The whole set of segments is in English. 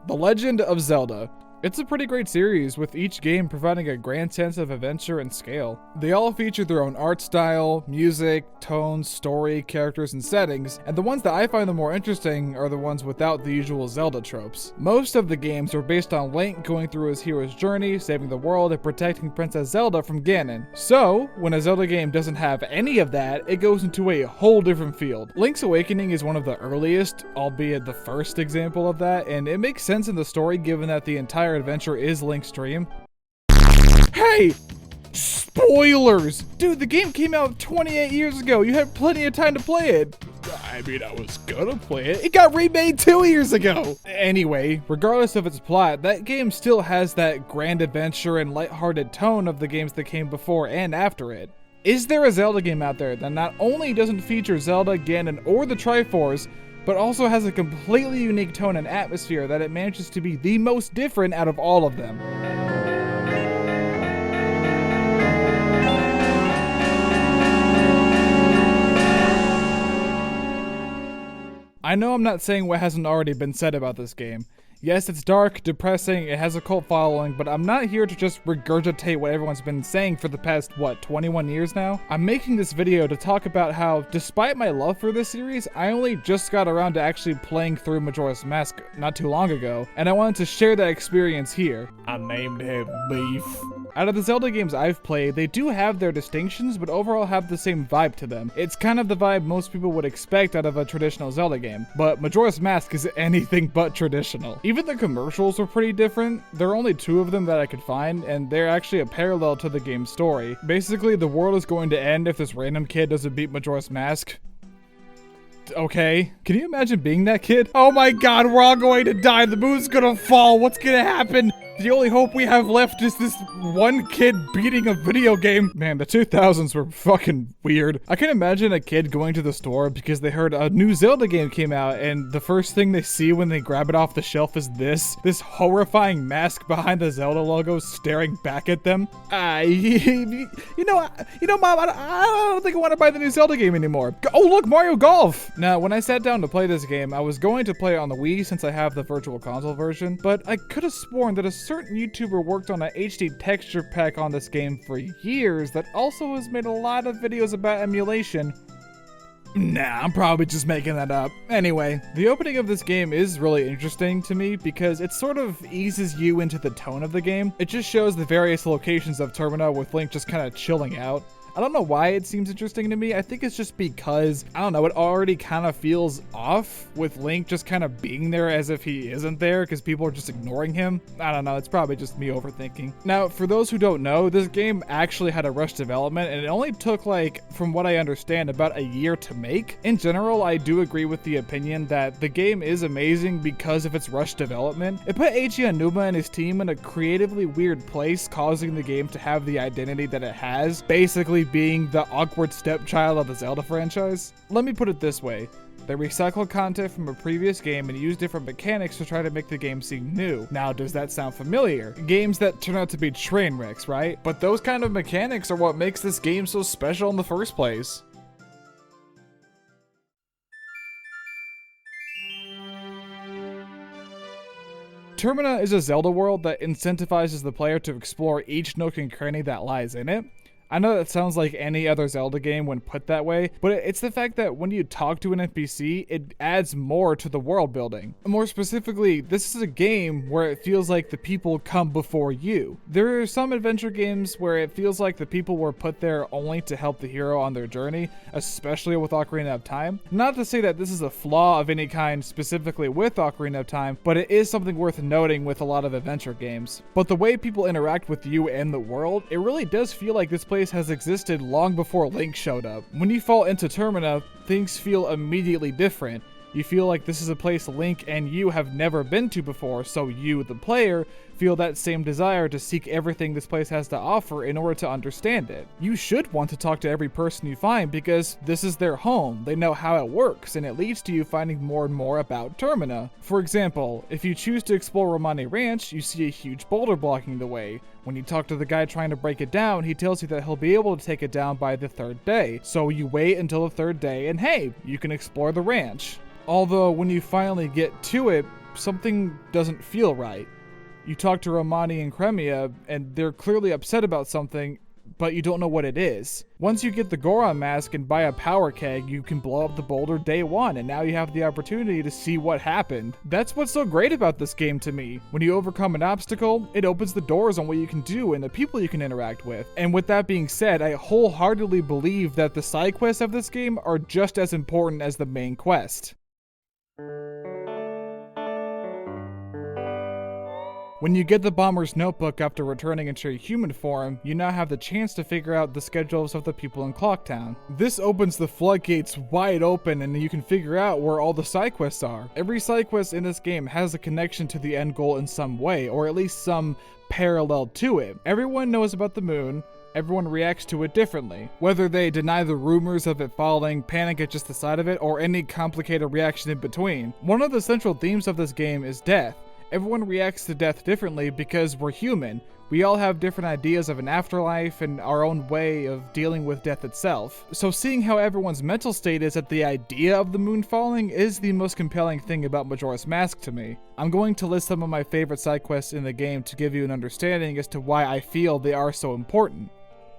The Legend of Zelda. It's a pretty great series, with each game providing a grand sense of adventure and scale. They all feature their own art style, music, tones, story, characters, and settings, and the ones that I find the more interesting are the ones without the usual Zelda tropes. Most of the games are based on Link going through his hero's journey, saving the world, and protecting Princess Zelda from Ganon. So, when a Zelda game doesn't have any of that, it goes into a whole different field. Link's Awakening is one of the earliest, albeit the first example of that, and it makes sense in the story given that the entire adventure is Link's dream. Hey! Spoilers! Dude, the game came out 28 years ago. You had plenty of time to play it. I mean, I was gonna play it. It got remade 2 years ago! Anyway, regardless of its plot, that game still has that grand adventure and lighthearted tone of the games that came before and after it. Is there a Zelda game out there that not only doesn't feature Zelda, Ganon, or the Triforce, but also has a completely unique tone and atmosphere that it manages to be the most different out of all of them? I know I'm not saying what hasn't already been said about this game. Yes, it's dark, depressing, it has a cult following, but I'm not here to just regurgitate what everyone's been saying for the past, 21 years now? I'm making this video to talk about how, despite my love for this series, I only just got around to actually playing through Majora's Mask not too long ago, and I wanted to share that experience here. I named him Beef. Out of the Zelda games I've played, they do have their distinctions, but overall have the same vibe to them. It's kind of the vibe most people would expect out of a traditional Zelda game, but Majora's Mask is anything but traditional. Even the commercials are pretty different. There are only 2 of them that I could find, and they're actually a parallel to the game's story. Basically, the world is going to end if this random kid doesn't beat Majora's Mask. Okay. Can you imagine being that kid? Oh my god, we're all going to die. The moon's gonna fall. What's gonna happen? The only hope we have left is this one kid beating a video game. Man, the 2000s were fucking weird. I can imagine a kid going to the store because they heard a new Zelda game came out, and the first thing they see when they grab it off the shelf is this horrifying mask behind the Zelda logo staring back at them. You know, Mom, I don't think I want to buy the new Zelda game anymore. Oh, look, Mario Golf! Now, when I sat down to play this game, I was going to play it on the Wii since I have the Virtual Console version, but I could have sworn that a certain YouTuber worked on an HD texture pack on this game for years that also has made a lot of videos about emulation. Nah, I'm probably just making that up. Anyway, the opening of this game is really interesting to me because it sort of eases you into the tone of the game. It just shows the various locations of Termina with Link just kind of chilling out. I don't know why it seems interesting to me. I think it's just because, I don't know, it already kind of feels off with Link just kind of being there as if he isn't there because people are just ignoring him. I don't know, it's probably just me overthinking. Now, for those who don't know, this game actually had a rush development and it only took, like, from what I understand, about a year to make. In general, I do agree with the opinion that the game is amazing because of its rush development. It put Eiji Aonuma and his team in a creatively weird place, causing the game to have the identity that it has, basically being the awkward stepchild of the Zelda franchise. Let me put it this way. They recycled content from a previous game and used different mechanics to try to make the game seem new. Now, does that sound familiar? Games that turn out to be train wrecks, right? But those kind of mechanics are what makes this game so special in the first place. Termina is a Zelda world that incentivizes the player to explore each nook and cranny that lies in it. I know that sounds like any other Zelda game when put that way, but it's the fact that when you talk to an NPC, it adds more to the world building. More specifically, this is a game where it feels like the people come before you. There are some adventure games where it feels like the people were put there only to help the hero on their journey, especially with Ocarina of Time. Not to say that this is a flaw of any kind specifically with Ocarina of Time, but it is something worth noting with a lot of adventure games. But the way people interact with you and the world, it really does feel like this place has existed long before Link showed up. When you fall into Termina, things feel immediately different. You feel like this is a place Link and you have never been to before, so you, the player, feel that same desire to seek everything this place has to offer in order to understand it. You should want to talk to every person you find because this is their home, they know how it works, and it leads to you finding more and more about Termina. For example, if you choose to explore Romani Ranch, you see a huge boulder blocking the way. When you talk to the guy trying to break it down, he tells you that he'll be able to take it down by the 3rd day. So you wait until the 3rd day and hey, you can explore the ranch. Although when you finally get to it, something doesn't feel right. You talk to Romani and Cremia, and they're clearly upset about something, but you don't know what it is. Once you get the Goron mask and buy a power keg, you can blow up the boulder day one, and now you have the opportunity to see what happened. That's what's so great about this game to me. When you overcome an obstacle, it opens the doors on what you can do and the people you can interact with. And with that being said, I wholeheartedly believe that the side quests of this game are just as important as the main quest. When you get the Bomber's Notebook after returning into your human form, you now have the chance to figure out the schedules of the people in Clocktown. This opens the floodgates wide open and you can figure out where all the side quests are. Every side quest in this game has a connection to the end goal in some way, or at least some parallel to it. Everyone knows about the moon. Everyone reacts to it differently. Whether they deny the rumors of it falling, panic at just the sight of it, or any complicated reaction in between. One of the central themes of this game is death. Everyone reacts to death differently because we're human. We all have different ideas of an afterlife and our own way of dealing with death itself. So seeing how everyone's mental state is at the idea of the moon falling is the most compelling thing about Majora's Mask to me. I'm going to list some of my favorite side quests in the game to give you an understanding as to why I feel they are so important.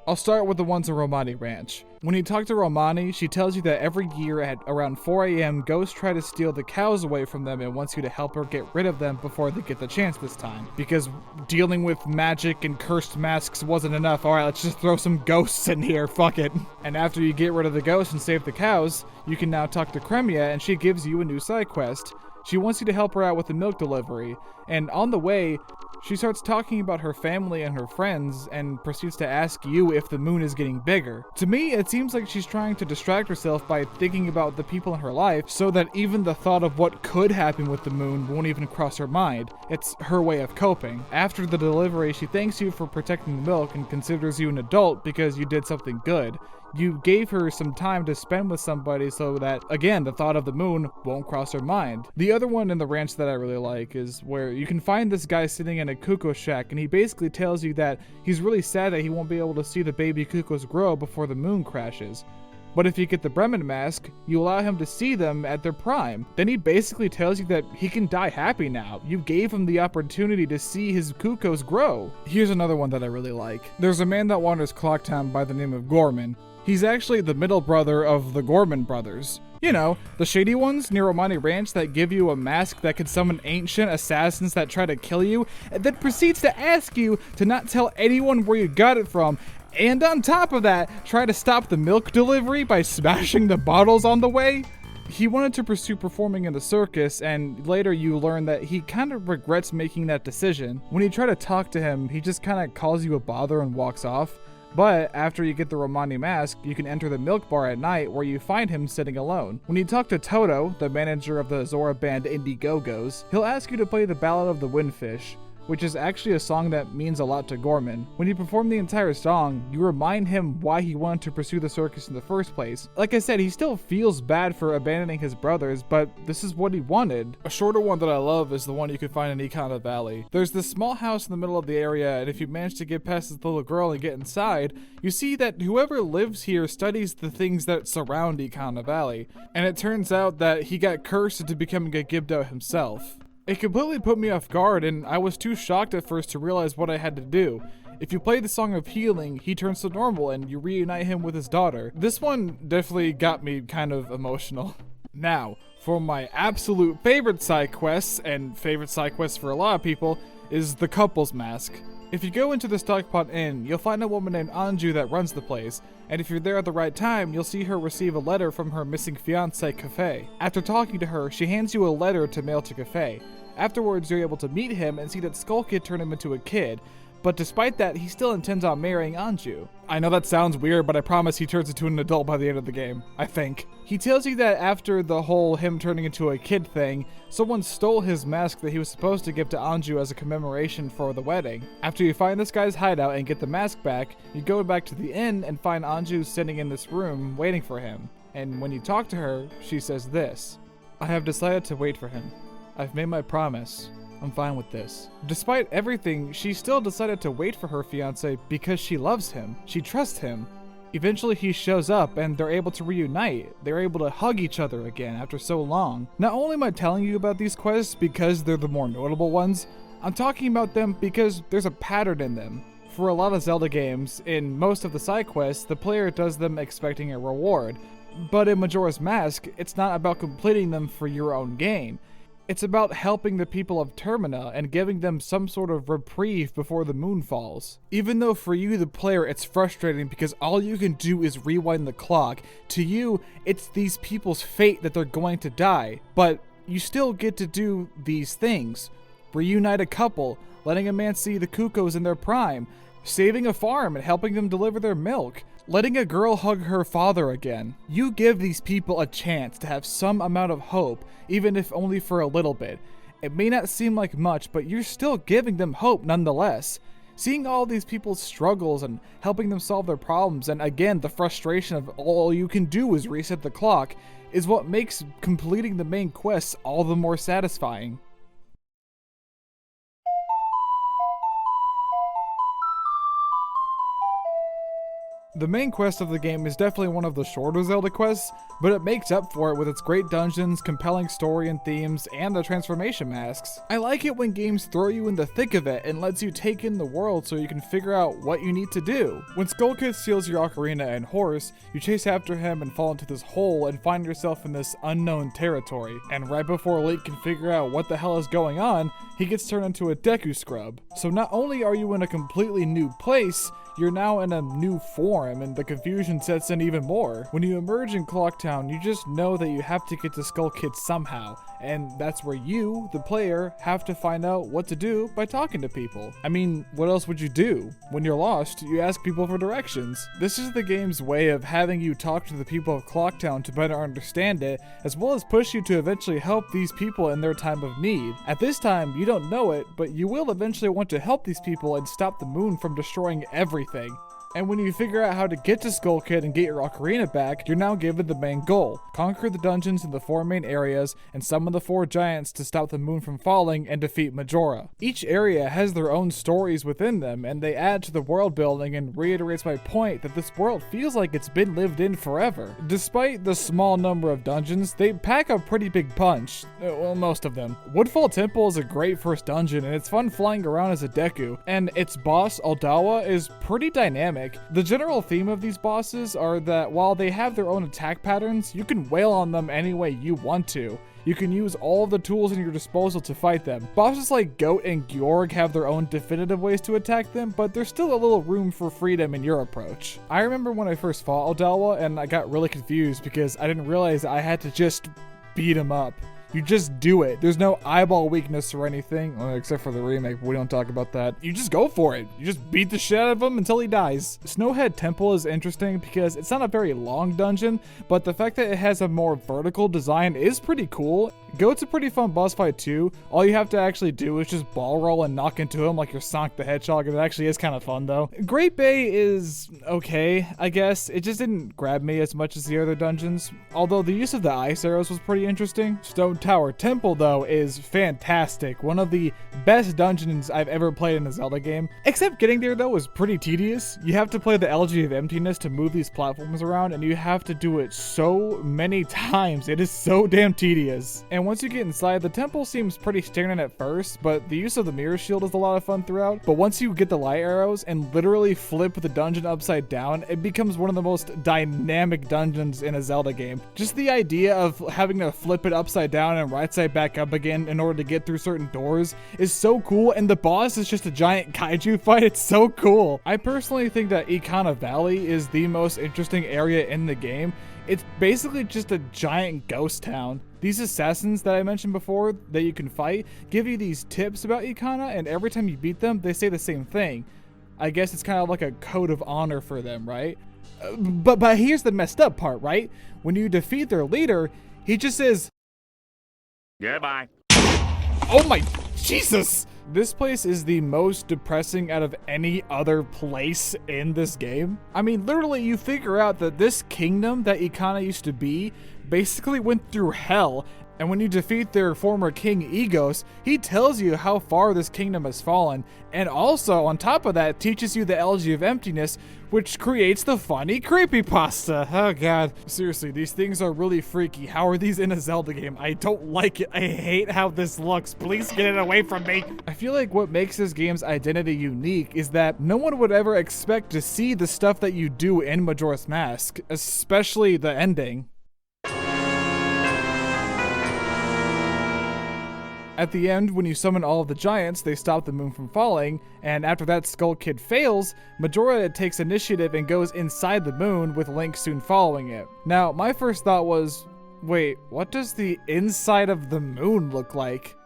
I'll start with the ones in Romani Ranch. When you talk to Romani, she tells you that every year at around 4 a.m. ghosts try to steal the cows away from them and wants you to help her get rid of them before they get the chance this time. Because dealing with magic and cursed masks wasn't enough. Alright, let's just throw some ghosts in here, fuck it. And after you get rid of the ghosts and save the cows, you can now talk to Cremia and she gives you a new side quest. She wants you to help her out with the milk delivery, and on the way, she starts talking about her family and her friends and proceeds to ask you if the moon is getting bigger. To me, it seems like she's trying to distract herself by thinking about the people in her life so that even the thought of what could happen with the moon won't even cross her mind. It's her way of coping. After the delivery, she thanks you for protecting the milk and considers you an adult because you did something good. You gave her some time to spend with somebody so that, again, the thought of the moon won't cross her mind. The other one in the ranch that I really like is where you can find this guy sitting in a cuckoo shack, and he basically tells you that he's really sad that he won't be able to see the baby cuckoos grow before the moon crashes. But if you get the Bremen mask, you allow him to see them at their prime. Then he basically tells you that he can die happy now. You gave him the opportunity to see his cuckoos grow. Here's another one that I really like. There's a man that wanders Clocktown by the name of Gorman. He's actually the middle brother of the Gorman brothers. You know, the shady ones near Romani Ranch that give you a mask that can summon ancient assassins that try to kill you, and then proceeds to ask you to not tell anyone where you got it from, and on top of that, try to stop the milk delivery by smashing the bottles on the way. He wanted to pursue performing in the circus, and later you learn that he kind of regrets making that decision. When you try to talk to him, he just kind of calls you a bother and walks off. But after you get the Romani mask, you can enter the milk bar at night where you find him sitting alone. When you talk to Toto, the manager of the Zora band Indiegogo's, he'll ask you to play the Ballot of the Windfish, which is actually a song that means a lot to Gorman. When you perform the entire song, you remind him why he wanted to pursue the circus in the first place. Like I said, he still feels bad for abandoning his brothers, but this is what he wanted. A shorter one that I love is the one you can find in Ikana Valley. There's this small house in the middle of the area, and if you manage to get past this little girl and get inside, you see that whoever lives here studies the things that surround Ikana Valley. And it turns out that he got cursed into becoming a Gibdo himself. It completely put me off guard, and I was too shocked at first to realize what I had to do. If you play the Song of Healing, he turns to normal and you reunite him with his daughter. This one definitely got me kind of emotional. Now, for my absolute favorite side quests, and favorite side quests for a lot of people, is the Couple's Mask. If you go into the Stockpot Inn, you'll find a woman named Anju that runs the place, and if you're there at the right time, you'll see her receive a letter from her missing fiancé, Cafe. After talking to her, she hands you a letter to mail to Cafe. Afterwards, you're able to meet him and see that Skull Kid turned him into a kid, but despite that, he still intends on marrying Anju. I know that sounds weird, but I promise he turns into an adult by the end of the game, I think. He tells you that after the whole him turning into a kid thing, someone stole his mask that he was supposed to give to Anju as a commemoration for the wedding. After you find this guy's hideout and get the mask back, you go back to the inn and find Anju sitting in this room waiting for him. And when you talk to her, she says this: "I have decided to wait for him. I've made my promise. I'm fine with this." Despite everything, she still decided to wait for her fiancé because she loves him. She trusts him. Eventually he shows up and they're able to reunite. They're able to hug each other again after so long. Not only am I telling you about these quests because they're the more notable ones, I'm talking about them because there's a pattern in them. For a lot of Zelda games, in most of the side quests, the player does them expecting a reward. But in Majora's Mask, it's not about completing them for your own gain. It's about helping the people of Termina and giving them some sort of reprieve before the moon falls. Even though for you, the player, it's frustrating because all you can do is rewind the clock, to you, it's these people's fate that they're going to die. But you still get to do these things. Reunite a couple, letting a man see the Cuckoos in their prime, saving a farm and helping them deliver their milk, letting a girl hug her father again. You give these people a chance to have some amount of hope, even if only for a little bit. It may not seem like much, but you're still giving them hope nonetheless. Seeing all these people's struggles and helping them solve their problems, and again, the frustration of all you can do is reset the clock, is what makes completing the main quests all the more satisfying. The main quest of the game is definitely one of the shorter Zelda quests, but it makes up for it with its great dungeons, compelling story and themes, and the transformation masks. I like it when games throw you in the thick of it and lets you take in the world so you can figure out what you need to do. When Skull Kid steals your ocarina and horse, you chase after him and fall into this hole and find yourself in this unknown territory. And right before Link can figure out what the hell is going on, he gets turned into a Deku Scrub. So not only are you in a completely new place, you're now in a new form, and the confusion sets in even more. When you emerge in Clock Town, you just know that you have to get to Skull Kid somehow, and that's where you, the player, have to find out what to do by talking to people. I mean, what else would you do? When you're lost, you ask people for directions. This is the game's way of having you talk to the people of Clock Town to better understand it, as well as push you to eventually help these people in their time of need. At this time, you don't know it, but you will eventually want to help these people and stop the moon from destroying everything. And when you figure out how to get to Skull Kid and get your ocarina back, you're now given the main goal. Conquer the dungeons in the 4 main areas and summon the 4 giants to stop the moon from falling and defeat Majora. Each area has their own stories within them, and they add to the world building and reiterates my point that this world feels like it's been lived in forever. Despite the small number of dungeons, they pack a pretty big punch. Well, most of them. Woodfall Temple is a great first dungeon, and it's fun flying around as a Deku, and its boss, Aldawa, is pretty dynamic. The general theme of these bosses are that while they have their own attack patterns, you can wail on them any way you want to. You can use all of the tools in your disposal to fight them. Bosses like Goat and Georg have their own definitive ways to attack them, but there's still a little room for freedom in your approach. I remember when I first fought Aldawa and I got really confused because I didn't realize I had to just beat him up. You just do it. There's no eyeball weakness or anything, except for the remake, but we don't talk about that. You just go for it. You just beat the shit out of him until he dies. Snowhead Temple is interesting because it's not a very long dungeon, but the fact that it has a more vertical design is pretty cool. Goat's a pretty fun boss fight too. All you have to actually do is just ball roll and knock into him like you're Sonic the Hedgehog. It actually is kind of fun though. Great Bay is okay, I guess. It just didn't grab me as much as the other dungeons, although the use of the ice arrows was pretty interesting. Stone Tower Temple though is fantastic. One of the best dungeons I've ever played in a Zelda game. Except getting there though was pretty tedious. You have to play the Elegy of Emptiness to move these platforms around, and you have to do it so many times. It is so damn tedious. And once you get inside, the temple seems pretty stagnant at first, but the use of the mirror shield is a lot of fun throughout. But once you get the light arrows and literally flip the dungeon upside down, it becomes one of the most dynamic dungeons in a Zelda game. Just the idea of having to flip it upside down and right side back up again in order to get through certain doors is so cool, and the boss is just a giant kaiju fight. It's so cool. I personally think that Ikana Valley is the most interesting area in the game. It's basically just a giant ghost town. These assassins that I mentioned before that you can fight give you these tips about Ikana, and every time you beat them, they say the same thing. I guess it's kind of like a code of honor for them, right? But here's the messed up part, right? When you defeat their leader, he just says, "Goodbye." Oh my Jesus! This place is the most depressing out of any other place in this game. I mean, literally, you figure out that this kingdom that Ikana used to be basically went through hell, And when you defeat their former king Egos, he tells you how far this kingdom has fallen, and also on top of that teaches you the elegy of emptiness, which creates the funny creepypasta. Oh god. Seriously, these things are really freaky. How are these in a Zelda game? I don't like it. I hate how this looks. Please get it away from me. I feel like what makes this game's identity unique is that no one would ever expect to see the stuff that you do in Majora's Mask, especially the ending. At the end, when you summon all of the giants, they stop the moon from falling, and after that Skull Kid fails, Majora takes initiative and goes inside the moon, with Link soon following it. Now, my first thought was, wait, what does the inside of the moon look like?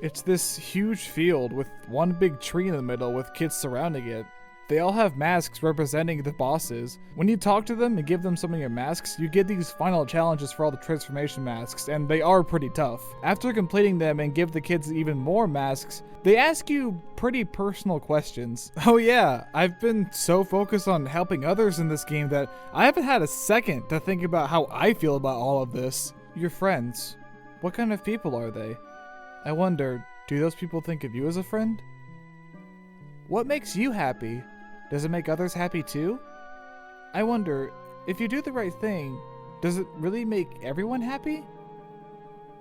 It's this huge field with one big tree in the middle with kids surrounding it. They all have masks representing the bosses. When you talk to them and give them some of your masks, you get these final challenges for all the transformation masks, and they are pretty tough. After completing them and give the kids even more masks, they ask you pretty personal questions. Oh yeah, I've been so focused on helping others in this game that I haven't had a second to think about how I feel about all of this. Your friends, what kind of people are they? I wonder, do those people think of you as a friend? What makes you happy? Does it make others happy too? I wonder, if you do the right thing, does it really make everyone happy?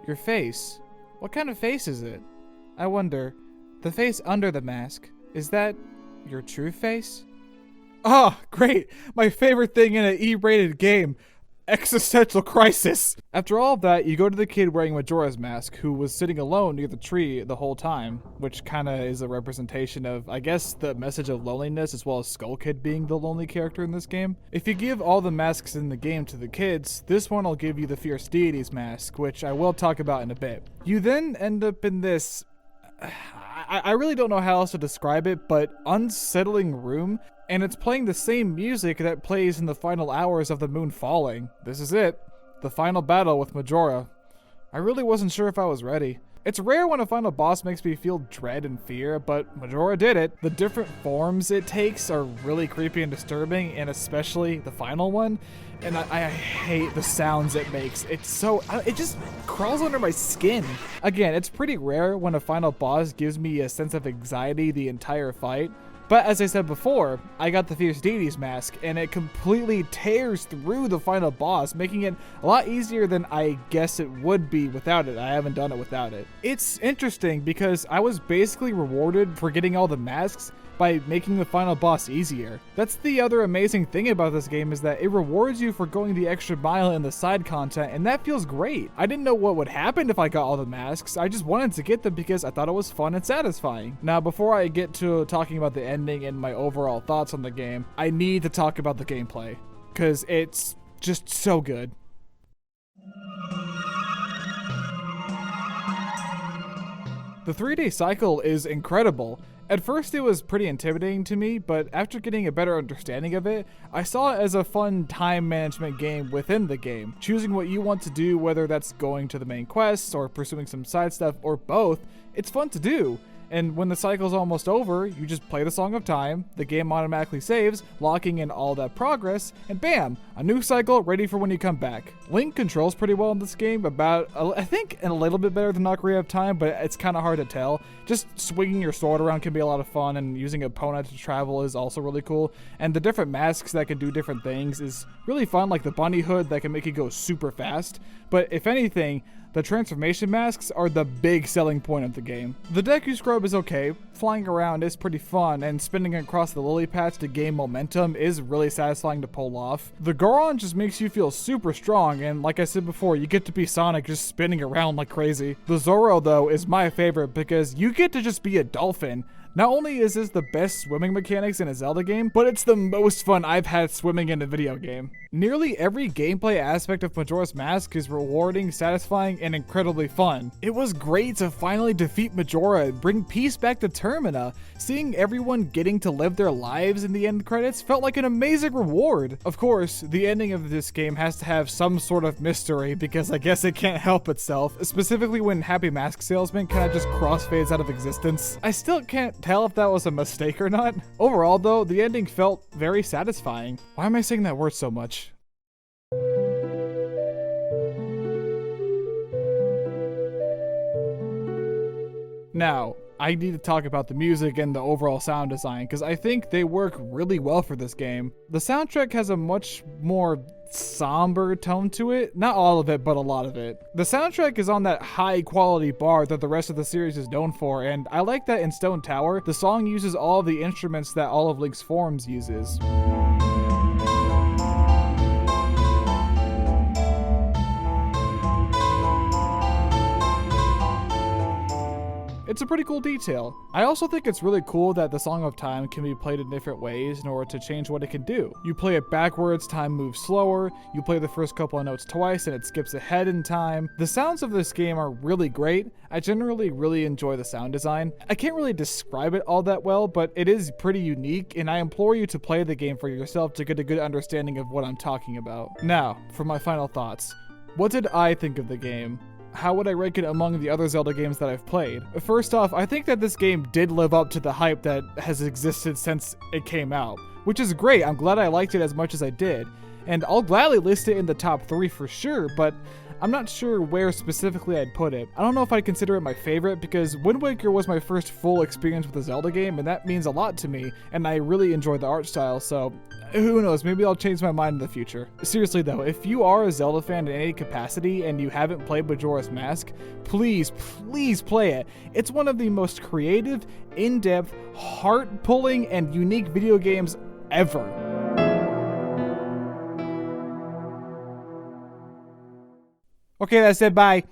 Your face. What kind of face is it? I wonder, the face under the mask, is that your true face? Oh, great! My favorite thing in an E-rated game. Existential crisis! After all of that, you go to the kid wearing Majora's mask, who was sitting alone near the tree the whole time, which kinda is a representation of, I guess, the message of loneliness, as well as Skull Kid being the lonely character in this game. If you give all the masks in the game to the kids, this one will give you the Fierce Deities mask, which I will talk about in a bit. You then end up in this... I really don't know how else to describe it, but unsettling room, and it's playing the same music that plays in the final hours of the moon falling. This is it, the final battle with Majora. I really wasn't sure if I was ready. It's rare when a final boss makes me feel dread and fear, but Majora did it. The different forms it takes are really creepy and disturbing, and especially the final one. And I hate the sounds it makes. It just crawls under my skin. Again, it's pretty rare when a final boss gives me a sense of anxiety the entire fight. But as I said before, I got the Fierce Deities mask, and it completely tears through the final boss, making it a lot easier than I guess it would be without it. I haven't done it without it. It's interesting because I was basically rewarded for getting all the masks by making the final boss easier. That's the other amazing thing about this game, is that it rewards you for going the extra mile in the side content, and that feels great. I didn't know what would happen if I got all the masks. I just wanted to get them because I thought it was fun and satisfying. Now, before I get to talking about the ending and my overall thoughts on the game, I need to talk about the gameplay, because it's just so good. The 3-day cycle is incredible. At first it was pretty intimidating to me, but after getting a better understanding of it, I saw it as a fun time management game within the game. Choosing what you want to do, whether that's going to the main quests or pursuing some side stuff or both, it's fun to do. And when the cycle's almost over, you just play the Song of Time, the game automatically saves, locking in all that progress, and bam, a new cycle ready for when you come back. Link controls pretty well in this game, I think a little bit better than Ocarina of Time, but it's kind of hard to tell. Just swinging your sword around can be a lot of fun, and using Epona to travel is also really cool. And the different masks that can do different things is really fun, like the bunny hood that can make you go super fast. But if anything, the transformation masks are the big selling point of the game. The Deku Scrub is okay, flying around is pretty fun, and spinning across the lily pads to gain momentum is really satisfying to pull off. The Goron just makes you feel super strong, and like I said before, you get to be Sonic just spinning around like crazy. The Zoro though is my favorite because you get to just be a dolphin. Not only is this the best swimming mechanics in a Zelda game, but it's the most fun I've had swimming in a video game. Nearly every gameplay aspect of Majora's Mask is rewarding, satisfying, and incredibly fun. It was great to finally defeat Majora and bring peace back to Termina. Seeing everyone getting to live their lives in the end credits felt like an amazing reward. Of course, the ending of this game has to have some sort of mystery because I guess it can't help itself, specifically when Happy Mask Salesman kind of just crossfades out of existence. I still can't tell if that was a mistake or not. Overall though, the ending felt very satisfying. Why am I saying that word so much? Now, I need to talk about the music and the overall sound design, because I think they work really well for this game. The soundtrack has a much more somber tone to it. Not all of it, but a lot of it. The soundtrack is on that high quality bar that the rest of the series is known for, and I like that in Stone Tower, the song uses all of the instruments that all of Link's forms uses. It's a pretty cool detail. I also think it's really cool that the Song of Time can be played in different ways in order to change what it can do. You play it backwards, time moves slower, you play the first couple of notes twice and it skips ahead in time. The sounds of this game are really great. I generally really enjoy the sound design. I can't really describe it all that well, but it is pretty unique, and I implore you to play the game for yourself to get a good understanding of what I'm talking about. Now, for my final thoughts. What did I think of the game? How would I rank it among the other Zelda games that I've played? First off, I think that this game did live up to the hype that has existed since it came out, which is great. I'm glad I liked it as much as I did, and I'll gladly list it in the top 3 for sure, but I'm not sure where specifically I'd put it. I don't know if I'd consider it my favorite, because Wind Waker was my first full experience with a Zelda game, and that means a lot to me, and I really enjoy the art style, so who knows, maybe I'll change my mind in the future. Seriously though, if you are a Zelda fan in any capacity and you haven't played Majora's Mask, please play it. It's one of the most creative, in-depth, heart-pulling, and unique video games ever. Okay, that's it, bye.